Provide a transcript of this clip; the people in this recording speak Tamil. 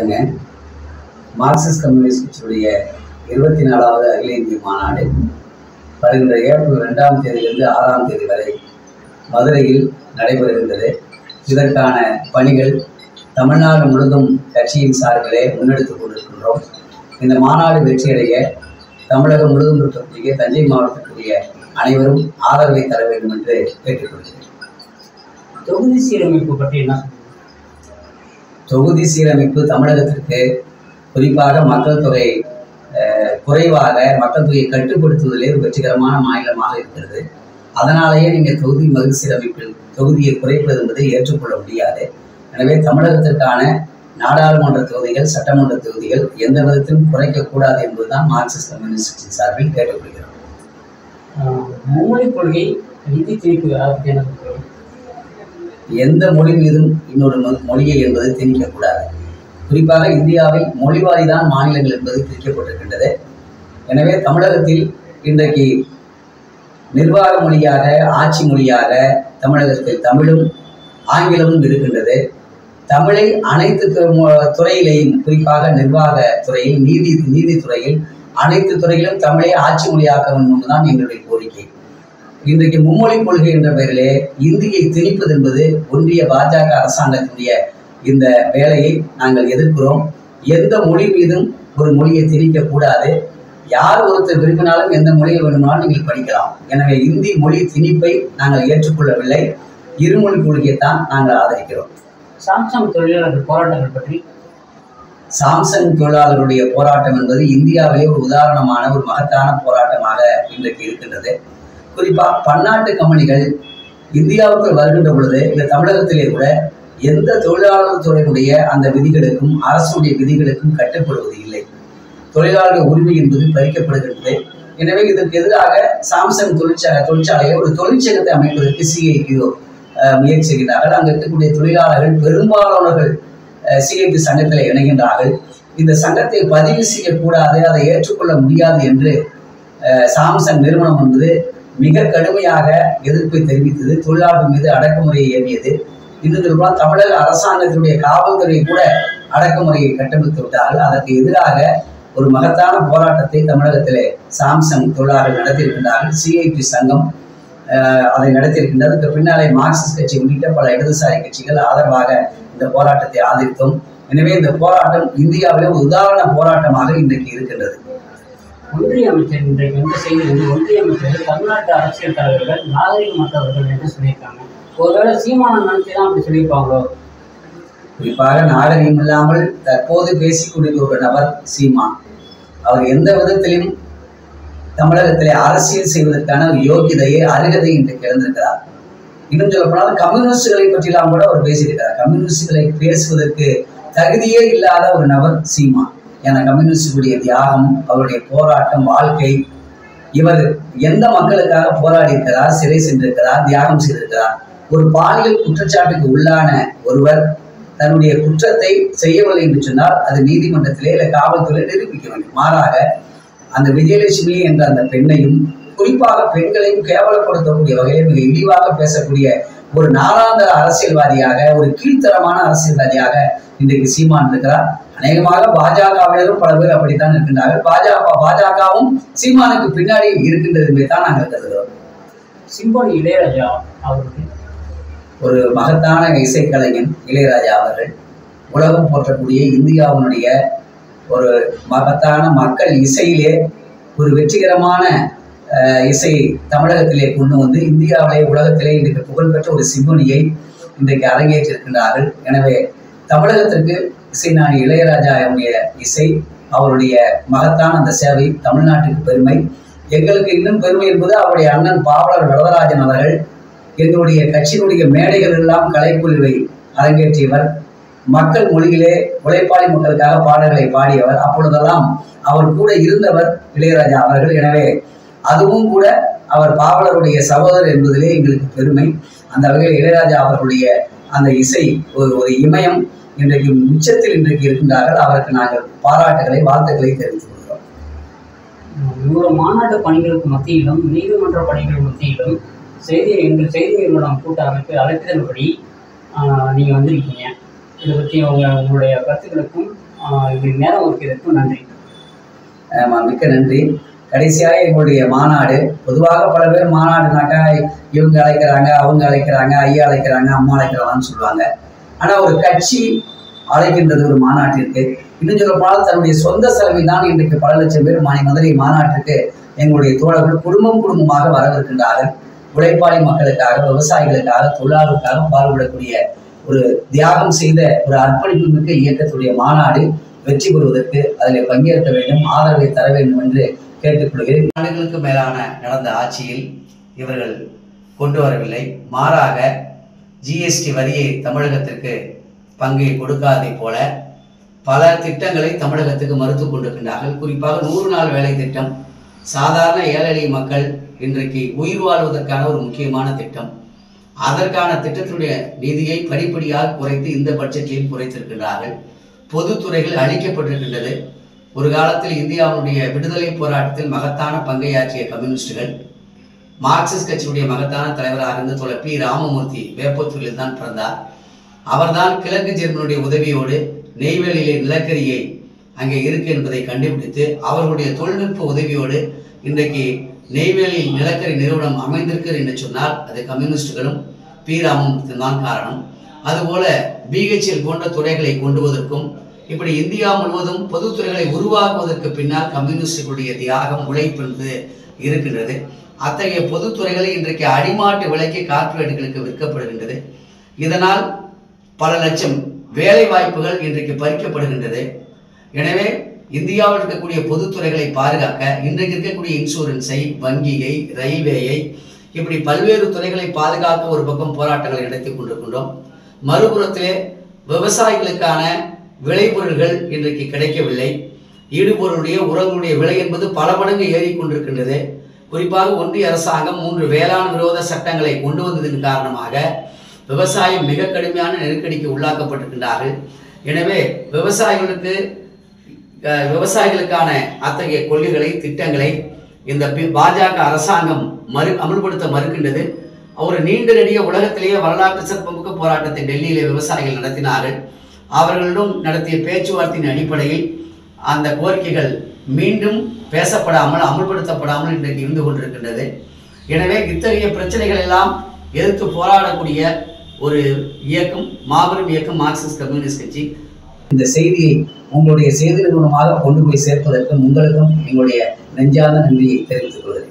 வணக்கங்க. மார்க்சிஸ்ட் கம்யூனிஸ்ட் கட்சியுடைய 24வது அகில இந்திய மாநாடு வருகின்ற ஏப்ரல் 2ஆம் தேதியிலிருந்து 6ஆம் தேதி வரை மதுரையில் நடைபெறுகின்றது. இதற்கான பணிகள் தமிழ்நாடு முழுவதும் கட்சியின் சார்பிலே முன்னெடுத்துக் கொண்டிருக்கின்றோம். இந்த மாநாடு வெற்றியடைய தமிழகம் முழுவதும் இருக்கக்கூடிய தஞ்சை மாவட்டத்திற்குரிய அனைவரும் ஆதரவை தர வேண்டும் என்று கேட்டுக்கொள்கிறேன். தொகுதி சீரமைப்பு பற்றி என்ன? தொகுதி சீரமைப்பு தமிழகத்திற்கு குறிப்பாக மக்கள் தொகை குறைவாக மக்கள் தொகையை கட்டுப்படுத்துவதிலே ஒரு வெற்றிகரமான மாநிலமாக இருக்கிறது. அதனாலேயே நீங்கள் தொகுதி மறுசீரமைப்பில் தொகுதியை குறைப்பது என்பதை ஏற்றுக்கொள்ள முடியாது. எனவே தமிழகத்திற்கான நாடாளுமன்ற தொகுதிகள், சட்டமன்ற தொகுதிகள் எந்த விதத்திலும் குறைக்கக்கூடாது என்பதுதான் மார்க்சிஸ்ட் கம்யூனிஸ்ட் கட்சி சார்பில் கேட்டுக்கொள்கிறோம். மும்மொழி கொள்கை, நிதி திணிப்பு, எந்த மொழி மீதும் இன்னொரு மொழியை என்பது திணிக்கக்கூடாது. குறிப்பாக இந்தியாவில் மொழிவாரி தான் மாநிலங்கள் என்பது பிரிக்கப்பட்டிருக்கின்றது. எனவே தமிழகத்தில் இன்றைக்கு நிர்வாக மொழியாக, ஆட்சி மொழியாக தமிழகத்தில் தமிழும் ஆங்கிலமும் இருக்கின்றது. தமிழை அனைத்து துறையிலேயும், குறிப்பாக நிர்வாக துறையில், நீதித்துறையில், அனைத்து துறையிலும் தமிழை ஆட்சி மொழியாக்க வேண்டும் என்பதுதான் எங்களுடைய கோரிக்கை. இன்றைக்கு மும்மொழி கொள்கை என்ற பெயரிலே இந்தியை திணிப்பது என்பது ஒன்றிய பாஜக அரசாங்கத்தினுடைய இந்த வேலையை நாங்கள் எதிர்க்கிறோம். எந்த மொழி மீதும் ஒரு மொழியை திணிக்கக்கூடாது. யார் ஒருத்தர் விரும்பினாலும் எந்த மொழியை வேண்டுமானாலும் நீங்கள் படிக்கலாம். எனவே இந்தி மொழி திணிப்பை நாங்கள் ஏற்றுக்கொள்ளவில்லை. இருமொழி கொள்கையைத்தான் நாங்கள் ஆதரிக்கிறோம். சாம்சங் தொழிலாளர்கள் போராட்டங்கள் பற்றி? சாம்சங் தொழிலாளர்களுடைய போராட்டம் என்பது இந்தியாவிலே ஒரு உதாரணமான ஒரு மகத்தான போராட்டமாக இன்றைக்கு இருக்கின்றது. குறிப்பாக பன்னாட்டு கம்பெனிகள் இந்தியாவுக்கு வருகின்ற பொழுது இந்த தமிழகத்திலே கூட எந்த தொழிலாளர் துறையினுடைய அந்த விதிகளுக்கும் அரசுடைய விதிகளுக்கும் கட்டுப்படுவது இல்லை. தொழிலாளர்கள் உரிமை என்பது பறிக்கப்படுகின்றது. எனவே இதற்கு எதிராக சாம்சங் தொழிற்சாலையை ஒரு தொழிற்சங்கத்தை அமைப்பதற்கு சிஐடியு முயற்சி செய்கிறார்கள். அங்கு இருக்கக்கூடிய தொழிலாளர்கள் பெரும்பாலானவர்கள் சிஐடி சங்கத்தில் இணைகின்றார்கள். இந்த சங்கத்தை பதிவு செய்யக்கூடாது, அதை ஏற்றுக்கொள்ள முடியாது என்று சாம்சங் நிறுவனம் என்பது மிக கடுமையாக எதிர்ப்பை தெரிவித்தது. தொழிலாளர்கள் மீது அடக்குமுறையை ஏவியது. இன்னும் சொல்லப்போனால் தமிழக அரசாங்கத்தினுடைய காவல்துறை கூட அடக்குமுறையை கட்டமைத்து விட்டார்கள். அதற்கு எதிராக ஒரு மகத்தான போராட்டத்தை தமிழகத்திலே சாம்சங் தொழிலாளர்கள் நடத்தியிருக்கின்றார்கள். சிஐடி சங்கம் அதை நடத்தியிருக்கின்றது. இதற்கு பின்னாலே மார்க்சிஸ்ட் கட்சி உள்ளிட்ட பல இடதுசாரி கட்சிகள் ஆதரவாக இந்த போராட்டத்தை ஆதரித்தோம். எனவே இந்த போராட்டம் இந்தியாவிலே ஒரு உதாரண போராட்டமாக இன்றைக்கு இருக்கின்றது. ஒன்றிய அமைச்சர் இன்றைக்கு வந்து செய்தி ஒன்றிய அமைச்சர் தமிழ்நாட்டு அரசியல் தலைவர்கள் நாகரிகமற்றவர்கள் என்று சொல்லியிருக்காங்க. ஒருவேளை சீமானம் நினைச்சு தான் அப்படி சொல்லியிருப்பாங்களோ? குறிப்பாக நாகரிகம் இல்லாமல் தற்போது பேசிக் கொண்டிருக்கிற நபர் சீமான். அவர் எந்த விதத்திலும் தமிழகத்திலே அரசியல் செய்வதற்கான ஒரு யோகியதையை, அருகதை இன்றைக்கு இழந்திருக்கிறார். இன்னும் சொல்லப்போனால் கம்யூனிஸ்டுகளை பற்றியெல்லாம் கூட அவர் பேசியிருக்கிறார். கம்யூனிஸ்டுகளை பேசுவதற்கு தகுதியே இல்லாத ஒரு நபர் சீமான். ஏன்னா கம்யூனிஸ்டுடைய தியாகம், அவருடைய போராட்டம், வாழ்க்கை, இவர் எந்த மக்களுக்காக போராடி இருக்கிறார், சிறை சென்றிருக்கிறார், தியாகம் செய்திருக்கிறார். ஒரு பாலியல் குற்றச்சாட்டுக்கு உள்ளான ஒருவர் தன்னுடைய குற்றத்தை செய்யவில்லை என்று சொன்னால் அது நீதிமன்றத்திலே இல்லை காவல்துறை நிரூபிக்க வேண்டும். மாறாக அந்த விஜயலட்சுமி என்ற அந்த பெண்ணையும், குறிப்பாக பெண்களையும் கேவலப்படுத்தக்கூடிய வகையில் மிக இழிவாக பேசக்கூடிய ஒரு நாளாந்தர அரசியல்வாதியாக, ஒரு கீழ்த்தரமான அரசியல்வாதியாக இன்றைக்கு சீமான் இருக்கிறார். அநேகமாக பாஜகவினரும் பல பேர் அப்படித்தான் இருக்கின்றார்கள். பாஜகவும் சீமானுக்கு பின்னாடி இருக்கின்றது என்பதைத்தான் நாங்கள் கருதுகிறோம். சிம்பொனி இளையராஜா அவர்கள் ஒரு மகத்தான இசைக்கலைஞன். இளையராஜா அவர்கள் உலகம் போற்றக்கூடிய இந்தியாவினுடைய ஒரு மகத்தான மக்கள் இசையிலே ஒரு வெற்றிகரமான இசை தமிழகத்திலே கொண்டு வந்து இந்தியாவிலே உலகத்திலே இன்றைக்கு புகழ்பெற்ற ஒரு சிம்பொனியை இன்றைக்கு அரங்கேற்றிருக்கின்றார்கள். எனவே தமிழகத்திற்கு இசைஞானி இளையராஜாவுடைய இசை, அவருடைய மகத்தான அந்த சேவை தமிழ்நாட்டுக்கு பெருமை. எங்களுக்கு இன்னும் பெருமை என்பது அவருடைய அண்ணன் பாவலர் வரதராஜன் அவர்கள் எங்களுடைய கட்சியினுடைய மேடைகள் எல்லாம் கலைக்குழுவை அரங்கேற்றியவர். மக்கள் மொழியிலே உழைப்பாளி மக்களுக்காக பாடல்களை பாடியவர். அப்பொழுதெல்லாம் அவர் கூட இருந்தவர் இளையராஜா அவர்கள். எனவே அதுவும் கூட அவர் பாவலருடைய சகோதரர் என்பதிலே எங்களுக்கு பெருமை. அந்த வகையில் இளையராஜா அவர்களுடைய அந்த இசை ஒரு இமயம் இன்றைக்கு உச்சத்தில் இன்றைக்கு இருக்கின்றார்கள். அவருக்கு நாங்கள் பாராட்டுகளை, வாழ்த்துக்களை தெரிவித்துக் கொள்கிறோம். இவ்வளவு மாநாட்டு பணிகளுக்கு மத்தியிலும் நீதிமன்ற பணிகள் மத்தியிலும் எங்கள் செய்தி நிறுவனம் கூட்ட அமைப்பு அழைப்பிதழ்படி நீங்கள் வந்திருக்கீங்க. இதை பற்றி உங்களுடைய கருத்துக்களுக்கும் நேரம் ஒதுக்கியதற்கு நன்றி. மிக்க நன்றி. கடைசியாக எங்களுடைய மாநாடு, பொதுவாக பல பேர் மாநாடுனாக்கா இவங்க அழைக்கிறாங்க, அவங்க அழைக்கிறாங்க, ஐயா அழைக்கிறாங்க, அம்மா அழைக்கிறாங்கன்னு சொல்லுவாங்க. ஆனால் ஒரு கட்சி அழைக்கின்றது ஒரு மாநாட்டிற்கு. இன்னும் சொல்லப்போனால் தன்னுடைய சொந்த செலவில் தான் இன்றைக்கு பல லட்சம் பேர் மதுரை மாநாட்டிற்கு எங்களுடைய தோழர்கள் குடும்பமாக வரவிருக்கின்றார்கள். உழைப்பாளி மக்களுக்காக, விவசாயிகளுக்காக, தொழிலாளர்களுக்காக பாடுபடக்கூடிய ஒரு தியாகம் செய்த ஒரு அர்ப்பணிப்பு மிக்க இயக்கத்துடைய மாநாடு வெற்றி பெறுவதற்கு அதில் பங்கேற்க வேண்டும், ஆதரவை தர வேண்டும் என்று கேட்டுக்கொள்கிறேன். ஆண்டுகளுக்கு மேலான நடந்த ஆட்சியில் இவர்கள் கொண்டு வரவில்லை. மாறாக ஜிஎஸ்டி வரியை தமிழகத்திற்கு பங்கை கொடுக்காததை போல பல திட்டங்களை தமிழகத்துக்கு மறுத்து கொண்டிருக்கின்றார்கள். குறிப்பாக 100 நாள் வேலை திட்டம் சாதாரண ஏழை எளிய மக்கள் இன்றைக்கு உயிர் வாழ்வதற்கான ஒரு முக்கியமான திட்டம். அதற்கான திட்டத்தினுடைய நிதியை படிப்படியாக குறைத்து இந்த பட்ஜெட்டில் குறைத்திருக்கின்றார்கள். பொதுத்துறைகள் அளிக்கப்பட்டிருக்கின்றது. ஒரு காலத்தில் இந்தியாவுடைய விடுதலை போராட்டத்தில் மகத்தான பங்கையாற்றிய கம்யூனிஸ்டுகள், மார்க்சிஸ்ட் கட்சியுடைய மகத்தான தலைவராக இருந்த தோழர் பி. ராமமூர்த்தி வேப்பத்தூரில் தான் பிறந்தார். அவர்தான் கிழக்கு ஜெர்மனுடைய உதவியோடு நெய்வேலியிலே நிலக்கரியை அங்கே இருக்கு என்பதை கண்டுபிடித்து அவர்களுடைய தொழில்நுட்ப உதவியோடு இன்றைக்கு நெய்வேலியில் நிலக்கரி நிறுவனம் அமைந்திருக்கிறது என்று சொன்னால் அது கம்யூனிஸ்டுகளும் பி. ராமமூர்த்தி தான் காரணம். அதுபோல பிஹெச்எல் போன்ற துறைகளை கொண்டுவதற்கும் இப்படி இந்தியா முழுவதும் பொதுத்துறைகளை உருவாக்குவதற்கு பின்னால் கம்யூனிஸ்டுகளுடைய தியாகம், உழைப்பு என்பது இருக்கின்றது. அத்தகைய பொதுத்துறைகளை இன்றைக்கு அடிமாட்டு விலைக்கு கார்ப்பரேட்டுகளுக்கு விற்கப்படுகின்றது. இதனால் பல லட்சம் வேலை வாய்ப்புகள் இன்றைக்கு பறிக்கப்படுகின்றது. எனவே இந்தியாவில் இருக்கக்கூடிய பொதுத்துறைகளை பாதுகாக்க இன்றைக்கு இருக்கக்கூடிய இன்சூரன்ஸை, வங்கியை, ரயில்வேயை, இப்படி பல்வேறு துறைகளை பாதுகாக்க ஒரு பக்கம் போராட்டங்களை நடத்தி கொண்டிருக்கின்றோம். மறுபுறத்திலே விவசாயிகளுக்கான விளைபொருள்கள் இன்றைக்கு கிடைக்கவில்லை. ஈடுபொருளுடைய உரங்களுடைய விலை என்பது பல மடங்கு ஏறிக்கொண்டிருக்கின்றது. குறிப்பாக ஒன்றிய அரசாங்கம் 3 வேளாண் விரோத சட்டங்களை கொண்டு வந்ததன் காரணமாக விவசாயம் மிக கடுமையான நெருக்கடிக்கு உள்ளாக்கப்பட்டிருக்கின்றார்கள். எனவே விவசாயிகளுக்கான அத்தகைய கொள்கைகளை, திட்டங்களை இந்த பாஜக அரசாங்கம் அமல்படுத்த மறுக்கின்றது. ஒரு நீண்ட நெடிய உலகத்திலேயே வரலாற்று சிறப்புமிக்க போராட்டத்தை டெல்லியிலே விவசாயிகள் நடத்தினார்கள். அவர்களிடம் நடத்திய பேச்சுவார்த்தையின் அடிப்படையில் அந்த கோரிக்கைகள் மீண்டும் பேசப்படாமல், அமல்படுத்தப்படாமல் இன்றைக்கு இருந்து கொண்டிருக்கின்றது. எனவே இத்தகைய பிரச்சனைகள் எல்லாம் எதிர்த்து போராடக்கூடிய ஒரு இயக்கம், மாபெரும் இயக்கம் மார்க்சிஸ்ட் கம்யூனிஸ்ட் கட்சி. இந்த செய்தியை உங்களுடைய செய்தி நிறுவனமாக கொண்டு போய் சேர்ப்பதற்கும் உங்களுக்கும் எங்களுடைய நெஞ்சார்ந்த நன்றியை தெரிவித்துக் கொள்கிறேன்.